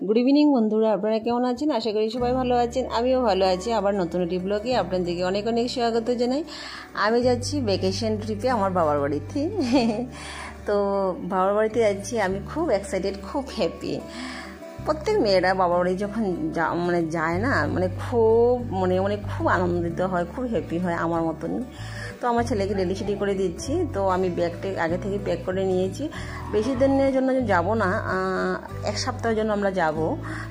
Good evening বন্ধুরা, আপনারা কেমন আছেন? আশা করি সবাই ভালো আছেন। আমিও ভালো আছি। আবার নতুন একটি ব্লগে আপনাদেরকে অনেক অনেক স্বাগত জানাই। আমি যাচ্ছি ভ্যাকেশন ট্রিপে আমার বাবার বাড়িতে। তো বাবার বাড়িতে যাচ্ছি, আমি খুব এক্সাইটেড, খুব হ্যাপি। প্রত্যেক মেয়েরা বাবার বাড়ি যখন যায় না, খুব খুব আনন্দিত হয়, খুব হ্যাপি হয় আমার মতনই। তো আমার ছেলেকে রেডি সেডি করে দিচ্ছি। তো আমি ব্যাগটা আগে থেকে প্যাক করে নিয়েছি। বেশি দিনের জন্য যাব না, এক সপ্তাহের জন্য আমরা যাব।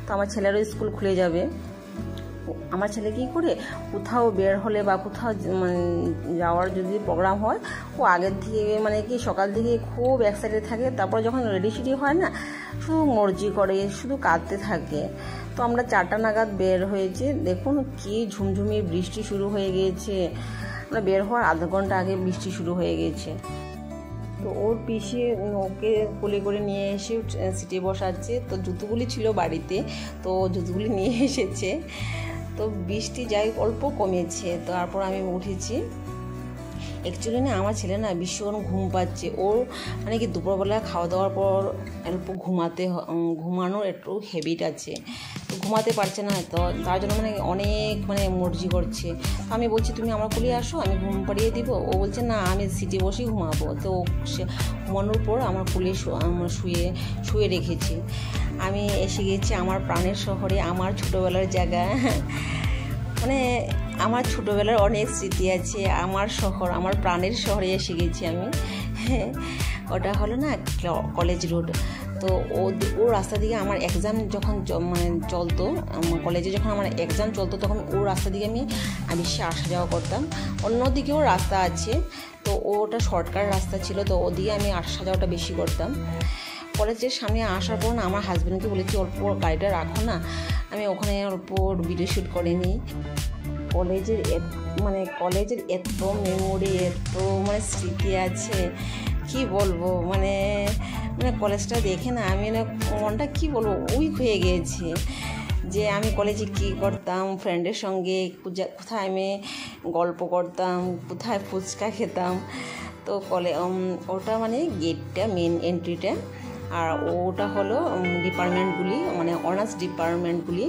তো আমার ছেলেরও স্কুল খুলে যাবে। আমার ছেলে কী করে কোথাও বের হলে বা কোথাও যাওয়ার যদি প্রোগ্রাম হয়, ও আগের থেকে সকাল থেকে খুব এক্সাইটেড থাকে। তারপর যখন রেডি সেডি হয় না, শুধু মর্জি করে, শুধু কাঁদতে থাকে। তো আমরা 4টা নাগাদ বের হয়েছি। দেখুন কি ঝুমঝুমি বৃষ্টি শুরু হয়ে গিয়েছে। বের হওয়ার আধা ঘন্টা আগে বৃষ্টি শুরু হয়ে গেছে। তো ওর পিসে ওকে কোলে করে নিয়ে এসে সিটে বসাচ্ছে। তো জুতোগুলি ছিল বাড়িতে, তো জুতোগুলি নিয়ে এসেছে। তো বৃষ্টি যাই অল্প কমেছে। তারপর আমি উঠেছি। অ্যাকচুয়ালি না, আমার ছেলে না ভীষণ ঘুম পাচ্ছে। ওর কি দুপুরবেলা খাওয়া দাওয়ার পর অল্প ঘুমানোর একটু হ্যাবিট আছে। তো ঘুমাতে পারছে না, তো তার জন্য অনেক মর্জি করছে। আমি বলছি তুমি আমার কোলে আসো, আমি ঘুম পাড়িয়ে দিব। ও বলছে না, আমি সিটে বসেই ঘুমাবো। তো সে ঘুমানোর পর আমার কোলে শুয়ে রেখেছি। আমি এসে গেছি আমার প্রাণের শহরে, আমার ছোটোবেলার জায়গা। আমার ছোটোবেলার অনেক স্মৃতি আছে। আমার শহর, আমার প্রাণের শহরে এসে গেছি আমি। ওটা হলো না কলেজ রোড। তো ও রাস্তা দিকে আমার এক্সাম যখন চলতো, কলেজে যখন আমার এক্সাম চলতো, তখন ও রাস্তা দিকে আমি বেশি আসা যাওয়া করতাম। অন্যদিকেও রাস্তা আছে, তো ওটা শর্টকাট রাস্তা ছিল, তো ওদিকে আমি আসা যাওয়াটা বেশি করতাম। কলেজের সামনে আসার পর না, আমার হাজব্যান্ডকে বলেছি অল্প গাড়িটা রাখো না, আমি ওখানে অল্প ভিডিও শ্যুট করে নিই। কলেজের এত মেমোরি, এত স্মৃতি আছে, কি বলবো। কলেজটা দেখে না আমি মনটা কি বলবো উইক হয়ে গিয়েছে, যে আমি কলেজে কী করতাম ফ্রেন্ডের সঙ্গে, কোথায় আমি গল্প করতাম, কোথায় ফুচকা খেতাম। তো ওটা গেটটা, মেন এন্ট্রিটা, আর ওটা হলো ডিপার্টমেন্টগুলি, অনার্স ডিপার্টমেন্টগুলি।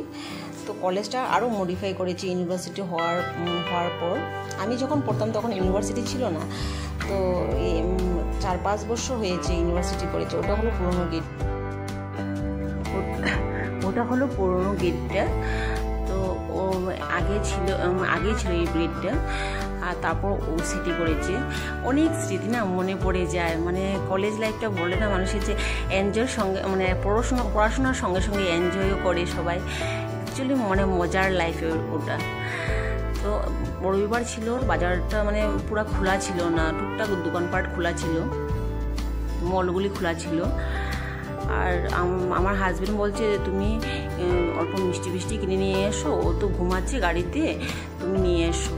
তো কলেজটা আরও মডিফাই করেছে ইউনিভার্সিটি হওয়ার পর। আমি যখন পড়তাম তখন ইউনিভার্সিটি ছিল না। তো 4-5 বছর হয়েছে ইউনিভার্সিটি করেছে। ওটা হলো পুরনো গেটটা। তো ও আগে ছিল এই গেটটা, আর তারপর ও সিটি করেছে। অনেক স্মৃতি না মনে পড়ে যায়। কলেজ লাইফটা বলে না, মানুষের যে এনজয়ের সঙ্গে পড়াশোনার সঙ্গে সঙ্গে এনজয়ও করে সবাই। অ্যাকচুয়ালি মজার লাইফ ওটা। তো রবিবার ছিল, বাজারটা পুরো খোলা ছিল না, টুকটাক দোকানপাট খোলা ছিল, মলগুলি খোলা ছিল। আর আমার হাজব্যান্ড বলছে তুমি অল্প মিষ্টি কিনে নিয়ে এসো, ও তো ঘুমাচ্ছে গাড়িতে, তুমি নিয়ে এসো।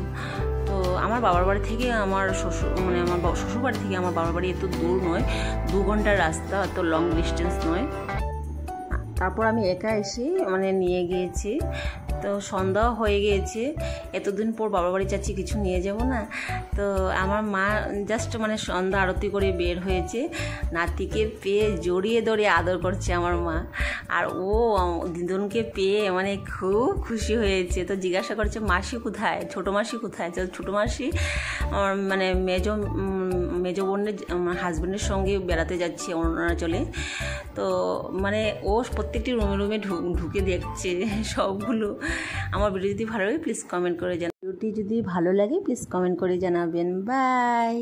তো আমার বাবার বাড়ি থেকে আমার শ্বশুর বাড়ি থেকে আমার বাবার বাড়ি এত দূর নয়, 2 ঘন্টার রাস্তা, এত লং ডিস্টেন্স নয়। তারপর আমি একা এসে নিয়ে গিয়েছি। তো সন্ধ্যাও হয়ে গিয়েছে। এতদিন পর বাবার বাড়ি যাচ্ছি, কিছু নিয়ে যাব না। তো আমার মা জাস্ট সন্ধ্যা আরতি করে বের হয়েছে। নাতিকে পেয়ে জড়িয়ে ধরে আদর করছে আমার মা। আর ও দিদুনকে পেয়ে খুব খুশি হয়েছে। তো জিজ্ঞাসা করছে মাসি কোথায়, ছোটো মাসি কোথায়। তো ছোটো মাসি আমার মেজো বোনের হাজব্যান্ডের সঙ্গে বেড়াতে যাচ্ছে অরুণাচলে। তো ও প্রত্যেকটি রুমে ঢুকে দেখছে সবগুলো। আমার ভিডিও যদি ভালো লাগে প্লিজ কমেন্ট করে জানাবেন। ভিডিওটি যদি ভালো লাগে প্লিজ কমেন্ট করে জানাবেন। বাই।